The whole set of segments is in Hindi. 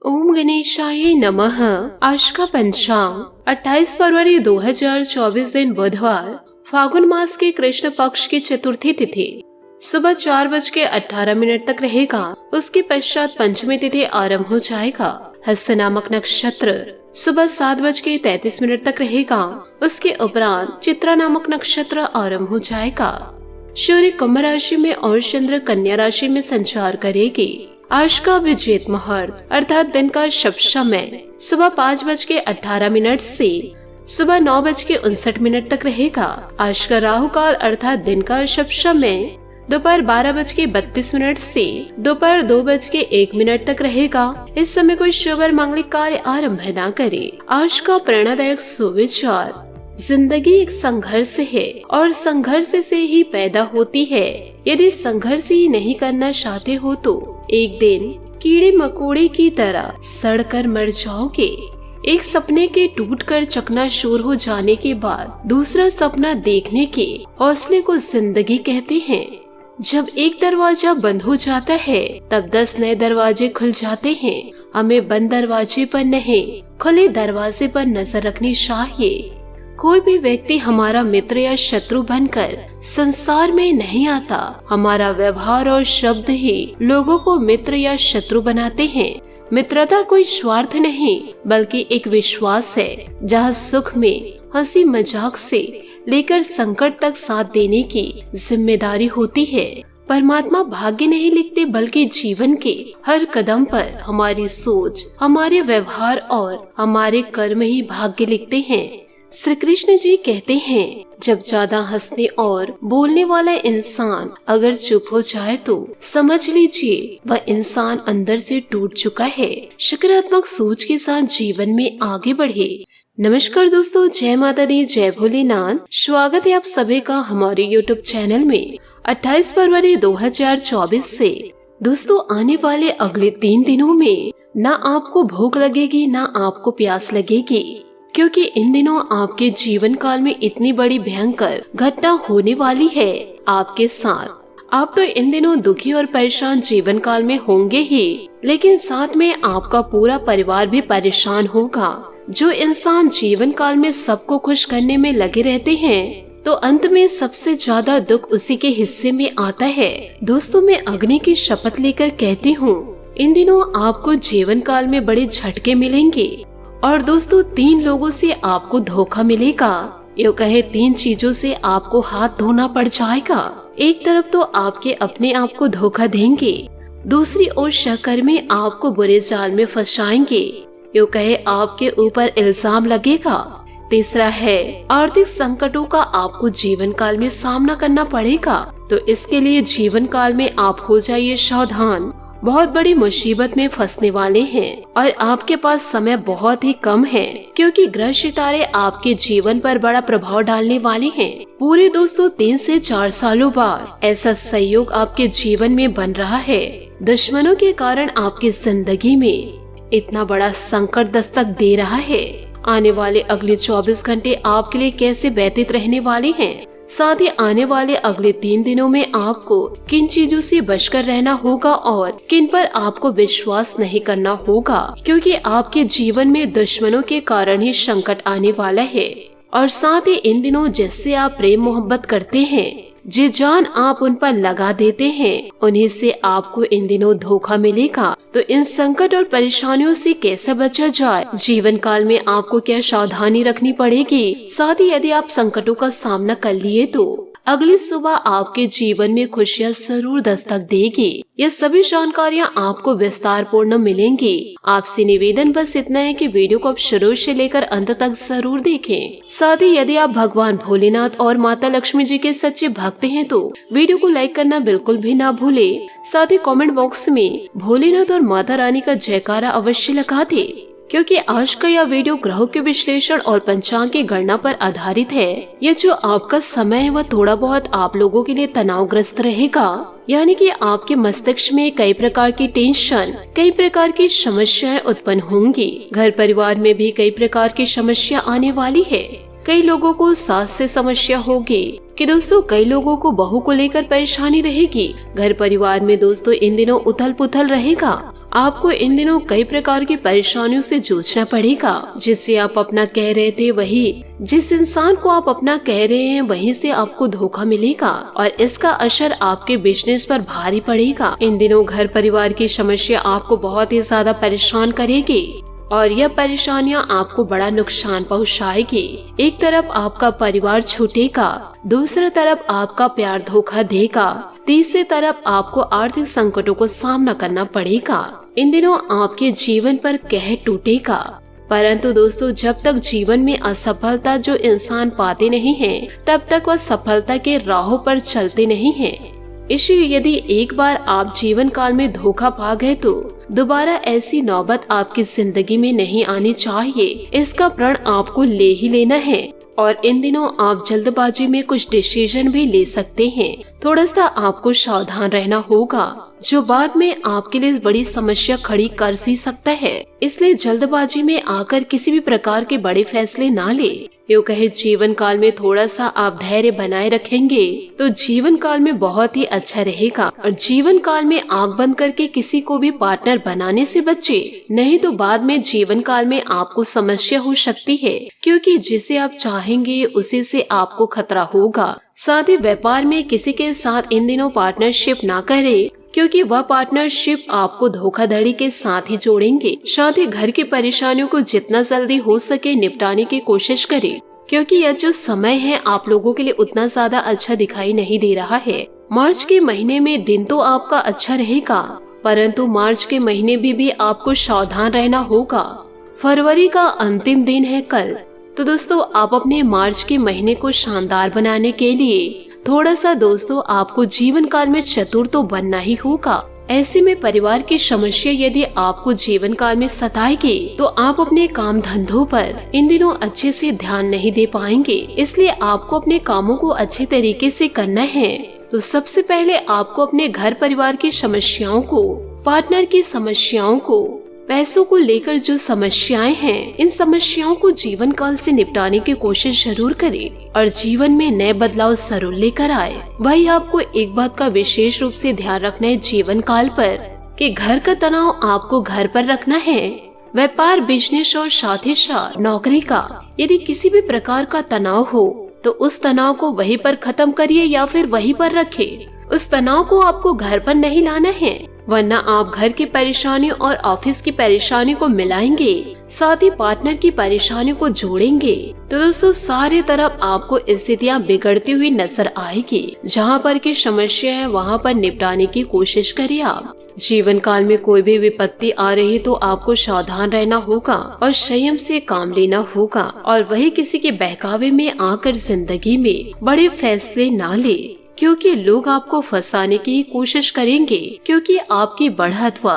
ओम गणेशाय नमः। आज का पंचांग 28 फरवरी 2024 दिन बुधवार, फागुन मास के कृष्ण पक्ष की चतुर्थी तिथि सुबह 4:18 तक रहेगा। उसके पश्चात पंचमी तिथि आरंभ हो जाएगा। हस्त नामक नक्षत्र सुबह 7:33 तक रहेगा। उसके उपरांत चित्रा नामक नक्षत्र आरंभ हो जाएगा। सूर्य कुंभ राशि में और चंद्र कन्या राशि में संचार करेगी। आज का अभिजीत मुहूर्त अर्थात दिन का शुभ समय सुबह 5:18 से सुबह 9:59 तक रहेगा। आज का राहु काल अर्थात दिन का शुभ समय दोपहर 12:32 से दोपहर 2:01 तक रहेगा। इस समय कोई शुभ और मांगलिक कार्य आरंभ न करे। आज का प्रेरणादायक सुविचार, जिंदगी एक संघर्ष है और संघर्ष से ही पैदा होती है। यदि संघर्ष ही नहीं करना चाहते हो तो एक दिन कीड़े मकोड़े की तरह सड़कर मर जाओगे। एक सपने के टूटकर चकनाचूर हो जाने के बाद दूसरा सपना देखने के हौसले को जिंदगी कहते हैं। जब एक दरवाजा बंद हो जाता है तब 10 नए दरवाजे खुल जाते हैं। हमें बंद दरवाजे पर नहीं, खुले दरवाजे पर नजर रखनी चाहिए। कोई भी व्यक्ति हमारा मित्र या शत्रु बनकर संसार में नहीं आता। हमारा व्यवहार और शब्द ही लोगों को मित्र या शत्रु बनाते हैं। मित्रता कोई स्वार्थ नहीं बल्कि एक विश्वास है, जहाँ सुख में हंसी मजाक से लेकर संकट तक साथ देने की जिम्मेदारी होती है। परमात्मा भाग्य नहीं लिखते बल्कि जीवन के हर कदम पर हमारी सोच, हमारे व्यवहार और हमारे कर्म ही भाग्य लिखते हैं। श्री कृष्ण जी कहते हैं, जब ज्यादा हंसने और बोलने वाला इंसान अगर चुप हो जाए तो समझ लीजिए वह इंसान अंदर से टूट चुका है। सकारात्मक सोच के साथ जीवन में आगे बढ़े। नमस्कार दोस्तों, जय माता दी, जय भोलेनाथ। स्वागत है आप सभी का हमारे YouTube चैनल में। 28 फरवरी 2024 से दोस्तों आने वाले अगले 3 दिनों में ना आपको भूख लगेगी ना आपको प्यास लगेगी, क्योंकि इन दिनों आपके जीवन काल में इतनी बड़ी भयंकर घटना होने वाली है आपके साथ। आप तो इन दिनों दुखी और परेशान जीवन काल में होंगे ही, लेकिन साथ में आपका पूरा परिवार भी परेशान होगा। जो इंसान जीवन काल में सबको खुश करने में लगे रहते हैं तो अंत में सबसे ज्यादा दुख उसी के हिस्से में आता है। दोस्तों, मैं अग्नि की शपथ लेकर कहती हूँ, इन दिनों आपको जीवन काल में बड़े झटके मिलेंगे। और दोस्तों, 3 लोगों से आपको धोखा मिलेगा। यो कहे 3 चीजों से आपको हाथ धोना पड़ जाएगा। एक तरफ तो आपके अपने आप को धोखा देंगे, दूसरी ओर सहकर्मी आपको बुरे जाल में फंसाएंगे। यो कहे आपके ऊपर इल्जाम लगेगा। तीसरा है आर्थिक संकटों का आपको जीवन काल में सामना करना पड़ेगा। तो इसके लिए जीवन काल में आप हो जाइए सावधान। बहुत बड़ी मुसीबत में फंसने वाले हैं और आपके पास समय बहुत ही कम है, क्योंकि ग्रह सितारे आपके जीवन पर बड़ा प्रभाव डालने वाले हैं। पूरे दोस्तों 3 से 4 सालों बाद ऐसा संयोग आपके जीवन में बन रहा है। दुश्मनों के कारण आपकी जिंदगी में इतना बड़ा संकट दस्तक दे रहा है। आने वाले अगले 24 घंटे आपके लिए कैसे व्यतीत रहने वाले हैं, साथ ही आने वाले अगले 3 दिनों में आपको किन चीजों से बचकर रहना होगा और किन पर आपको विश्वास नहीं करना होगा, क्योंकि आपके जीवन में दुश्मनों के कारण ही संकट आने वाला है। और साथ ही इन दिनों जिससे आप प्रेम मोहब्बत करते हैं, जी जान आप उन पर लगा देते हैं, उन्हीं से आपको इन दिनों धोखा मिलेगा। तो इन संकट और परेशानियों से कैसे बचा जाए, जीवन काल में आपको क्या सावधानी रखनी पड़ेगी, साथ ही यदि आप संकटों का सामना कर लिए तो अगली सुबह आपके जीवन में खुशियाँ जरूर दस्तक देगी। ये सभी जानकारियाँ आपको विस्तार पूर्ण मिलेंगी। आपसे निवेदन बस इतना है कि वीडियो को आप शुरू से लेकर अंत तक जरूर देखें। साथ ही यदि आप भगवान भोलेनाथ और माता लक्ष्मी जी के सच्चे भक्त हैं तो वीडियो को लाइक करना बिल्कुल भी ना भूले। साथ ही कमेंट बॉक्स में भोलेनाथ और माता रानी का जयकारा अवश्य लगा दे, क्योंकि आज का यह वीडियो ग्रहों के विश्लेषण और पंचांग की गणना पर आधारित है। यह जो आपका समय है वह थोड़ा बहुत आप लोगों के लिए तनावग्रस्त रहेगा, यानी कि आपके मस्तिष्क में कई प्रकार की टेंशन, कई प्रकार की समस्याएं उत्पन्न होंगी। घर परिवार में भी कई प्रकार की समस्या आने वाली है। कई लोगों को सास से समस्या होगी कि दोस्तों कई लोगों को बहू को लेकर परेशानी रहेगी। घर परिवार में दोस्तों इन दिनों उथल पुथल रहेगा आपको इन दिनों कई प्रकार की परेशानियों से जूझना पड़ेगा। जिससे आप अपना कह रहे थे वही, जिस इंसान को आप अपना कह रहे हैं वहीं से आपको धोखा मिलेगा और इसका असर आपके बिजनेस पर भारी पड़ेगा। इन दिनों घर परिवार की समस्या आपको बहुत ही ज्यादा परेशान करेगी और यह परेशानियां आपको बड़ा नुकसान पहुंचाएगी। एक तरफ आपका परिवार छूटेगा, दूसरी तरफ आपका प्यार धोखा देगा, तीसरी तरफ आपको आर्थिक संकटों को सामना करना पड़ेगा। इन दिनों आपके जीवन पर कहर टूटेगा। परंतु दोस्तों, जब तक जीवन में असफलता जो इंसान पाते नहीं हैं, तब तक वह सफलता के राहों पर चलते नहीं हैं। इसलिए यदि एक बार आप जीवन काल में धोखा पा गए तो दोबारा ऐसी नौबत आपकी जिंदगी में नहीं आनी चाहिए। इसका प्रण आपको ले ही लेना है और इन दिनों आप जल्दबाजी में कुछ डिसीजन भी ले सकते हैं। थोड़ा सा आपको सावधान रहना होगा, जो बाद में आपके लिए बड़ी समस्या खड़ी कर भी सकता है। इसलिए जल्दबाजी में आकर किसी भी प्रकार के बड़े फैसले ना ले। यूँ कहे जीवन काल में थोड़ा सा आप धैर्य बनाए रखेंगे तो जीवन काल में बहुत ही अच्छा रहेगा। और जीवन काल में आंख बंद करके किसी को भी पार्टनर बनाने से बचे, नहीं तो बाद में जीवन काल में आपको समस्या हो सकती है, क्योंकि जिसे आप चाहेंगे उसी से आपको खतरा होगा। साथ ही व्यापार में किसी के साथ इन दिनों पार्टनरशिप ना करें, क्योंकि वह पार्टनरशिप आपको धोखाधड़ी के साथ ही जोड़ेंगे। साथ ही घर की परेशानियों को जितना जल्दी हो सके निपटाने की कोशिश करें, क्योंकि यह जो समय है आप लोगों के लिए उतना ज्यादा अच्छा दिखाई नहीं दे रहा है। मार्च के महीने में दिन तो आपका अच्छा रहेगा, परंतु मार्च के महीने में भी आपको सावधान रहना होगा। फरवरी का अंतिम दिन है कल। तो दोस्तों, आप अपने मार्च के महीने को शानदार बनाने के लिए थोड़ा सा दोस्तों आपको जीवन काल में चतुर तो बनना ही होगा। ऐसे में परिवार की समस्या यदि आपको जीवन काल में सताएगी तो आप अपने काम धंधों पर इन दिनों अच्छे से ध्यान नहीं दे पाएंगे। इसलिए आपको अपने कामों को अच्छे तरीके से करना है। तो सबसे पहले आपको अपने घर परिवार की समस्याओं को, पार्टनर की समस्याओं को, पैसों को लेकर जो समस्याएं हैं, इन समस्याओं को जीवन काल से निपटाने की कोशिश जरूर करें और जीवन में नए बदलाव जरूर लेकर आए। भाई, आपको एक बात का विशेष रूप से ध्यान रखना है जीवन काल पर कि घर का तनाव आपको घर पर रखना है। व्यापार, बिजनेस और साथ ही साथ नौकरी का यदि किसी भी प्रकार का तनाव हो तो उस तनाव को वहीं पर खत्म करिए या फिर वहीं पर रखें। उस तनाव को आपको घर पर नहीं लाना है, वरना आप घर की परेशानी और ऑफिस की परेशानी को मिलाएंगे, साथ ही पार्टनर की परेशानी को जोड़ेंगे। तो दोस्तों, सारे तरफ आपको स्थितियां बिगड़ती हुई नजर आएगी। जहां पर की समस्या है वहां पर निपटाने की कोशिश करिए आप। जीवन काल में कोई भी विपत्ति आ रही तो आपको सावधान रहना होगा और संयम से काम लेना होगा और वही किसी के बहकावे में आकर जिंदगी में बड़े फैसले ना ले, क्योंकि लोग आपको फंसाने की कोशिश करेंगे, क्योंकि आपकी बढ़त व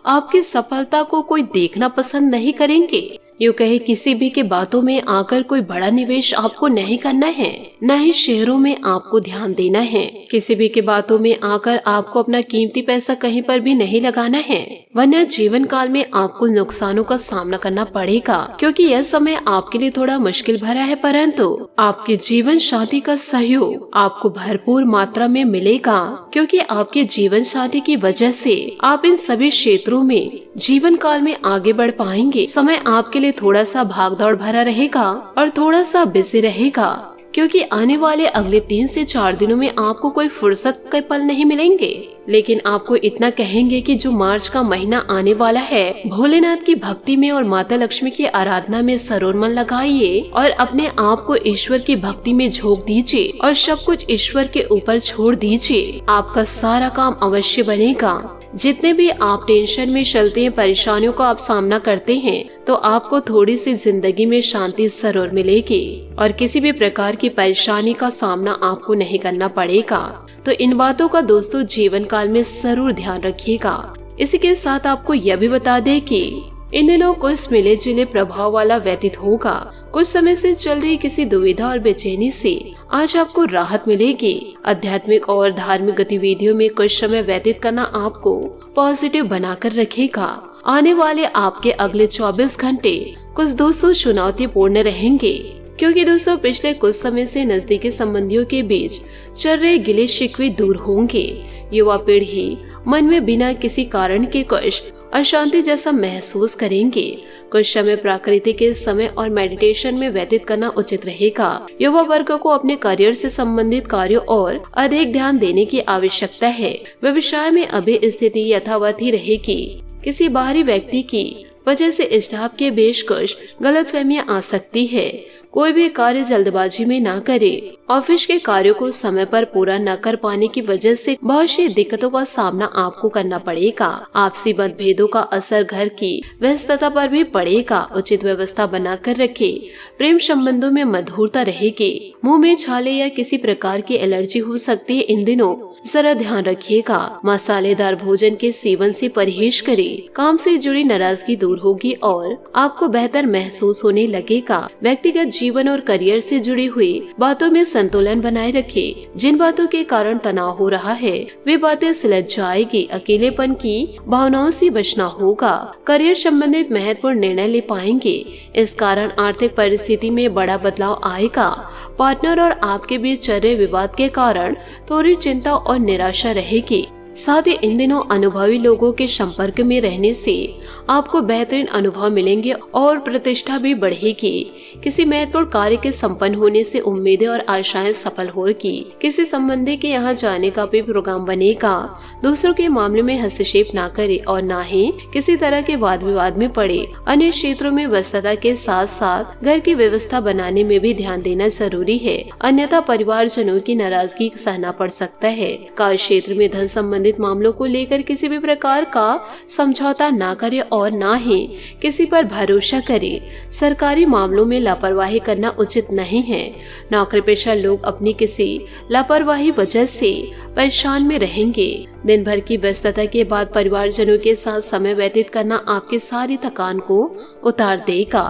आपकी सफलता को कोई देखना पसंद नहीं करेंगे। यूँ कहे किसी भी के बातों में आकर कोई बड़ा निवेश आपको नहीं करना है, न ही शेयरों में आपको ध्यान देना है। किसी भी के बातों में आकर आपको अपना कीमती पैसा कहीं पर भी नहीं लगाना है, वरना जीवन काल में आपको नुकसानों का सामना करना पड़ेगा। क्योंकि यह समय आपके लिए थोड़ा मुश्किल भरा है, परंतु आपके जीवन साथी का सहयोग आपको भरपूर मात्रा में मिलेगा, क्योंकि आपके जीवन साथी की वजह से आप इन सभी क्षेत्रों में जीवन काल में आगे बढ़ पाएंगे। समय आपके लिए थोड़ा सा भागदौड़ भरा रहेगा और थोड़ा सा बिजी रहेगा, क्योंकि आने वाले अगले 3 से 4 दिनों में आपको कोई फुर्सत के पल नहीं मिलेंगे। लेकिन आपको इतना कहेंगे कि जो मार्च का महीना आने वाला है, भोलेनाथ की भक्ति में और माता लक्ष्मी की आराधना में सरोवर मन लगाइए और अपने आप को ईश्वर की भक्ति में झोंक दीजिए और सब कुछ ईश्वर के ऊपर छोड़ दीजिए। आपका सारा काम अवश्य बनेगा। जितने भी आप टेंशन में चलते हैं, परेशानियों का आप सामना करते हैं, तो आपको थोड़ी सी जिंदगी में शांति जरूर मिलेगी और किसी भी प्रकार की परेशानी का सामना आपको नहीं करना पड़ेगा। तो इन बातों का दोस्तों जीवन काल में जरूर ध्यान रखिएगा। इसी के साथ आपको यह भी बता दें कि इन दिनों कुछ मिले जुले प्रभाव वाला व्यतीत होगा। कुछ समय से चल रही किसी दुविधा और बेचैनी से आज आपको राहत मिलेगी। आध्यात्मिक और धार्मिक गतिविधियों में कुछ समय व्यतीत करना आपको पॉजिटिव बनाकर रखेगा। आने वाले आपके अगले 24 घंटे कुछ दोस्तों चुनौतीपूर्ण रहेंगे, क्योंकि दोस्तों पिछले कुछ समय से नजदीकी संबंधियों के बीच चल रहे गिले शिकवे दूर होंगे। युवा पीढ़ी मन में बिना किसी कारण के कुछ अशांति जैसा महसूस करेंगे। कुछ समय प्रकृति के समय और मेडिटेशन में व्यतीत करना उचित रहेगा। युवा वर्ग को अपने करियर से संबंधित कार्यों और अधिक ध्यान देने की आवश्यकता है। व्यवसाय में अभी स्थिति यथावत ही रहेगी। किसी बाहरी व्यक्ति की वजह से स्टाफ के बीच कुछ गलतफहमियां आ सकती है। कोई भी कार्य जल्दबाजी में ना करे। ऑफिस के कार्यों को समय पर पूरा न कर पाने की वजह से बहुत सी दिक्कतों का सामना आपको करना पड़ेगा। आपसी मतभेदों का असर घर की व्यस्तता पर भी पड़ेगा। उचित व्यवस्था बनाकर रखे। प्रेम संबंधों में मधुरता रहेगी। मुंह में छाले या किसी प्रकार की एलर्जी हो सकती है। इन दिनों जरा ध्यान रखिएगा। मसालेदार भोजन के सेवन से परहेज करें। काम से जुड़ी नाराजगी दूर होगी और आपको बेहतर महसूस होने लगेगा। व्यक्तिगत जीवन और करियर से जुड़ी हुई बातों में संतुलन बनाए रखें। जिन बातों के कारण तनाव हो रहा है वे बातें सुलझ जाएगी। अकेलेपन की भावनाओं से बचना होगा। करियर संबंधित महत्वपूर्ण निर्णय ले पाएंगे। इस कारण आर्थिक परिस्थिति में बड़ा बदलाव आएगा। पार्टनर और आपके बीच चल रहे विवाद के कारण थोड़ी चिंता और निराशा रहेगी। साथ ही इन दिनों अनुभवी लोगों के संपर्क में रहने से आपको बेहतरीन अनुभव मिलेंगे और प्रतिष्ठा भी बढ़ेगी। किसी महत्वपूर्ण कार्य के संपन्न होने से उम्मीदें और आशाएं सफल होगी। किसी संबंधी के यहाँ जाने का भी प्रोग्राम बनेगा। दूसरों के मामले में हस्तक्षेप ना करे और ना ही किसी तरह के वाद विवाद में पड़े। अन्य क्षेत्रों में व्यस्तता के साथ साथ घर की व्यवस्था बनाने में भी ध्यान देना जरूरी है, अन्यथा परिवारजनों की नाराजगी सहना पड़ सकता है। कार्य क्षेत्र में धन संबंधित मामलों को लेकर किसी भी प्रकार का समझौता ना करे और ना ही किसी पर भरोसा करे। सरकारी मामलों में लापरवाही करना उचित नहीं है। नौकरी पेशा लोग अपनी किसी लापरवाही वजह से परेशान में रहेंगे। दिन भर की व्यस्तता के बाद परिवारजनों के साथ समय व्यतीत करना आपकी सारी थकान को उतार देगा।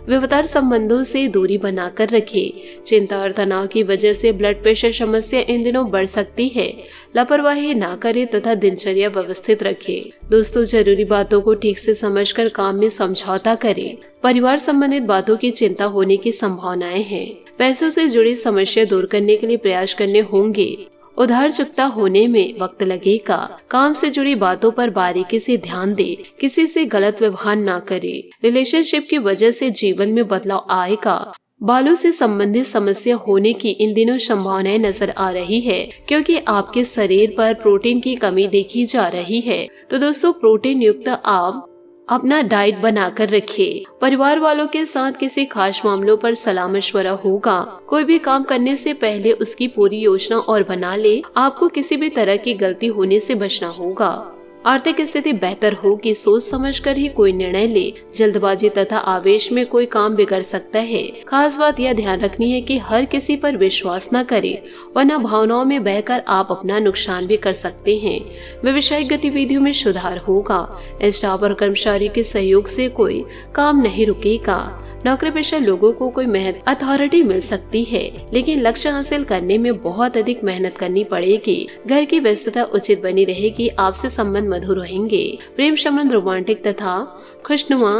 विवादास्पद संबंधों से दूरी बनाकर रखें। चिंता और तनाव की वजह से ब्लड प्रेशर समस्या इन दिनों बढ़ सकती है। लापरवाही ना करें तथा दिनचर्या व्यवस्थित रखें। दोस्तों, जरूरी बातों को ठीक से समझकर काम में समझौता करें। परिवार संबंधित बातों की चिंता होने की संभावनाएं हैं। पैसों से जुड़ी समस्या दूर करने के लिए प्रयास करने होंगे। उधार चुकता होने में वक्त लगेगा। काम से जुड़ी बातों पर बारीकी से ध्यान दे। किसी से गलत व्यवहार ना करे। रिलेशनशिप की वजह से जीवन में बदलाव आएगा। बालों से संबंधित समस्या होने की इन दिनों संभावनाएं नजर आ रही है, क्योंकि आपके शरीर पर प्रोटीन की कमी देखी जा रही है। तो दोस्तों, प्रोटीन युक्त आप अपना डाइट बनाकर रखें। परिवार वालों के साथ किसी खास मामलों पर सलाह मशवरा होगा। कोई भी काम करने से पहले उसकी पूरी योजना और बना ले। आपको किसी भी तरह की गलती होने से बचना होगा। आर्थिक स्थिति बेहतर होगी। सोच समझकर ही कोई निर्णय ले। जल्दबाजी तथा आवेश में कोई काम बिगड़ सकता है। खास बात यह ध्यान रखनी है कि हर किसी पर विश्वास न करें, वरना भावनाओं में बहकर आप अपना नुकसान भी कर सकते हैं। व्यवसायिक गतिविधियों में सुधार होगा। स्टाफ और कर्मचारी के सहयोग से कोई काम नहीं रुकेगा। नौकरी पेशा लोगों को कोई अथॉरिटी मिल सकती है, लेकिन लक्ष्य हासिल करने में बहुत अधिक मेहनत करनी पड़ेगी। घर की व्यस्तता उचित बनी रहेगी। आपसे संबंध मधुर रहेंगे। प्रेम संबंध रोमांटिक तथा खुशनुमा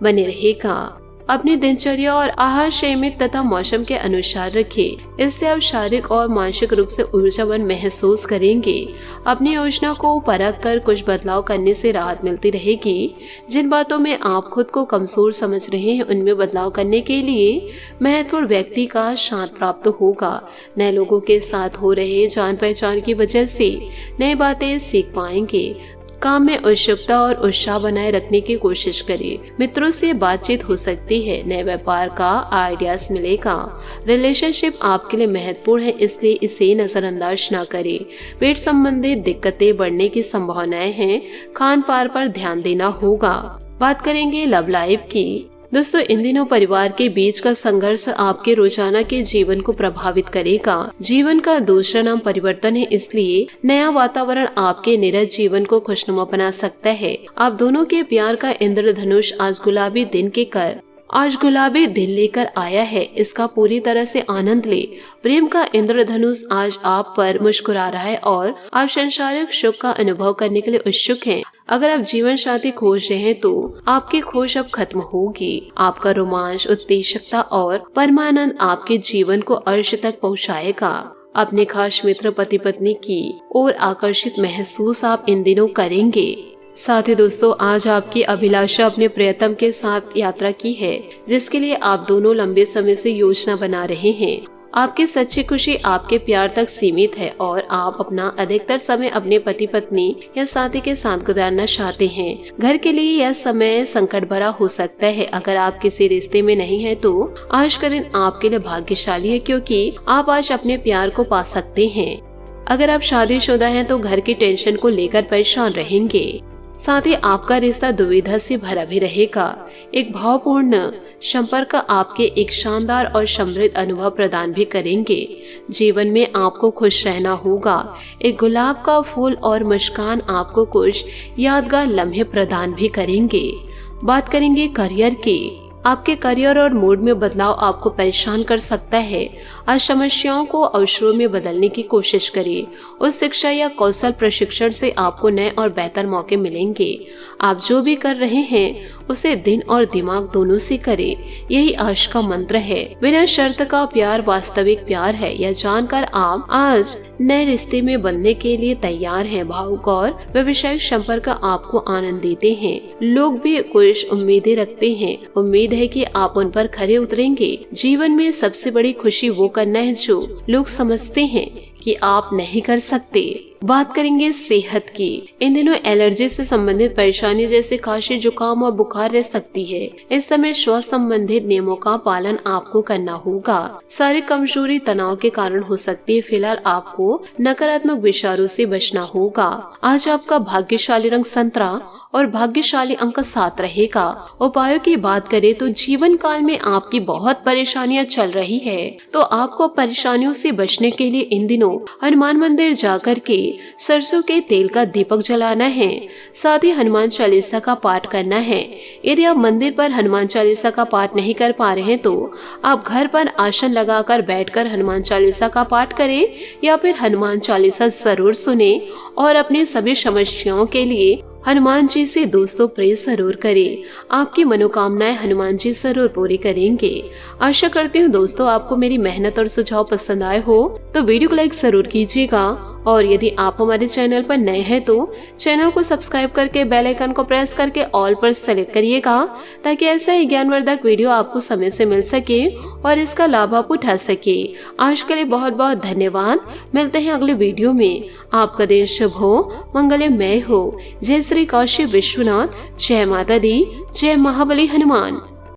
बने रहेगा। अपनी दिनचर्या और आहार संयमित तथा मौसम के अनुसार रखें। इससे आप शारीरिक और मानसिक रूप से ऊर्जावान महसूस करेंगे। अपनी योजना को परख कर कुछ बदलाव करने से राहत मिलती रहेगी। जिन बातों में आप खुद को कमजोर समझ रहे हैं, उनमें बदलाव करने के लिए महत्वपूर्ण व्यक्ति का साथ प्राप्त होगा। नए लोगों के साथ हो रहे जान पहचान की वजह से नई बातें सीख पाएंगे। काम में उत्सुकता और उत्साह बनाए रखने की कोशिश करिए। मित्रों से बातचीत हो सकती है। नए व्यापार का आइडियाज मिलेगा। रिलेशनशिप आपके लिए महत्वपूर्ण है, इसलिए इसे नजरअंदाज न करें। पेट संबंधित दिक्कतें बढ़ने की संभावनाएं हैं। खान पान पर ध्यान देना होगा। बात करेंगे लव लाइफ की। दोस्तों, इन दिनों परिवार के बीच का संघर्ष आपके रोजाना के जीवन को प्रभावित करेगा। जीवन का दूसरा नाम परिवर्तन है, इसलिए नया वातावरण आपके निरज जीवन को खुशनुमा बना सकता है। आप दोनों के प्यार का इंद्रधनुष आज गुलाबी दिल लेकर आया है। इसका पूरी तरह से आनंद ले। प्रेम का इंद्रधनुष आज आप पर मुस्कुरा रहा है और आप सांसारिक सुख का अनुभव करने के लिए उत्सुक हैं। अगर आप जीवन साथी खोज रहे हैं तो आपकी खोज अब खत्म होगी। आपका रोमांच, उत्तेजकता और परमानंद आपके जीवन को अर्श तक पहुंचाएगा। अपने खास मित्र पति पत्नी की ओर आकर्षित महसूस आप इन दिनों करेंगे। साथ ही दोस्तों, आज आपकी अभिलाषा अपने प्रियतम के साथ यात्रा की है, जिसके लिए आप दोनों लंबे समय से योजना बना रहे हैं। आपकी सच्ची खुशी आपके प्यार तक सीमित है और आप अपना अधिकतर समय अपने पति पत्नी या साथी के साथ गुजारना चाहते हैं। घर के लिए यह समय संकट भरा हो सकता है। अगर आप किसी रिश्ते में नहीं है तो आज का दिन आपके लिए भाग्यशाली है, क्योंकि आप आज अपने प्यार को पा सकते हैं। अगर आप शादीशुदा हैं तो घर की टेंशन को लेकर परेशान रहेंगे। साथ ही आपका रिश्ता दुविधा से भरा भी रहेगा। एक भावपूर्ण संपर्क आपके एक शानदार और समृद्ध अनुभव प्रदान भी करेंगे। जीवन में आपको खुश रहना होगा। एक गुलाब का फूल और मुस्कान आपको कुछ यादगार लम्हे प्रदान भी करेंगे। बात करेंगे करियर की। आपके करियर और मूड में बदलाव आपको परेशान कर सकता है। आज समस्याओं को अवसरों में बदलने की कोशिश करिए। उस शिक्षा या कौशल प्रशिक्षण से आपको नए और बेहतर मौके मिलेंगे। आप जो भी कर रहे हैं उसे दिन और दिमाग दोनों से करें, यही आज का मंत्र है। बिना शर्त का प्यार वास्तविक प्यार है, यह जानकर आप आज नए रिश्ते में बनने के लिए तैयार हैं। भावुक और व्यवसायिक संपर्क आपको आनंद देते हैं। लोग भी कुछ उम्मीदें रखते हैं। उम्मीद है कि आप उन पर खरे उतरेंगे। जीवन में सबसे बड़ी खुशी वो करना है जो लोग समझते हैं कि आप नहीं कर सकते। बात करेंगे सेहत की। इन दिनों एलर्जी से संबंधित परेशानी जैसे खांसी, जुकाम और बुखार रह सकती है। इस समय स्वास्थ्य संबंधित नियमों का पालन आपको करना होगा। शारीरिक कमजोरी तनाव के कारण हो सकती है। फिलहाल आपको नकारात्मक विचारों से बचना होगा। आज आपका भाग्यशाली रंग संतरा और भाग्यशाली अंक 7 रहेगा। उपायों की बात करें तो जीवन काल में आपकी बहुत परेशानियां चल रही है, तो आपको परेशानियों से बचने के लिए इन दिनों हनुमान मंदिर जाकर के सरसों के तेल का दीपक जलाना है। साथ ही हनुमान चालीसा का पाठ करना है। यदि आप मंदिर पर हनुमान चालीसा का पाठ नहीं कर पा रहे हैं तो आप घर पर आसन लगाकर बैठकर हनुमान चालीसा का पाठ करें या फिर हनुमान चालीसा जरूर सुने और अपनी सभी समस्याओं के लिए हनुमान जी से दोस्तों प्रे जरूर करें। आपकी मनोकामनाएं हनुमान जी जरूर पूरी करेंगे। आशा करती हूँ दोस्तों आपको मेरी मेहनत और सुझाव पसंद आए हो तो वीडियो को लाइक जरूर कीजिएगा और यदि आप हमारे चैनल पर नए हैं तो चैनल को सब्सक्राइब करके बेल आइकन को प्रेस करके ऑल पर सेलेक्ट करिएगा, ताकि ऐसा ही ज्ञानवर्धक वीडियो आपको समय से मिल सके और इसका लाभ आप उठा सके। आज के लिए बहुत बहुत धन्यवाद। मिलते हैं अगले वीडियो में। आपका दिन शुभ हो, मंगलमय हो। जय श्री काशी विश्वनाथ। जय माता दी। जय महाबली हनुमान।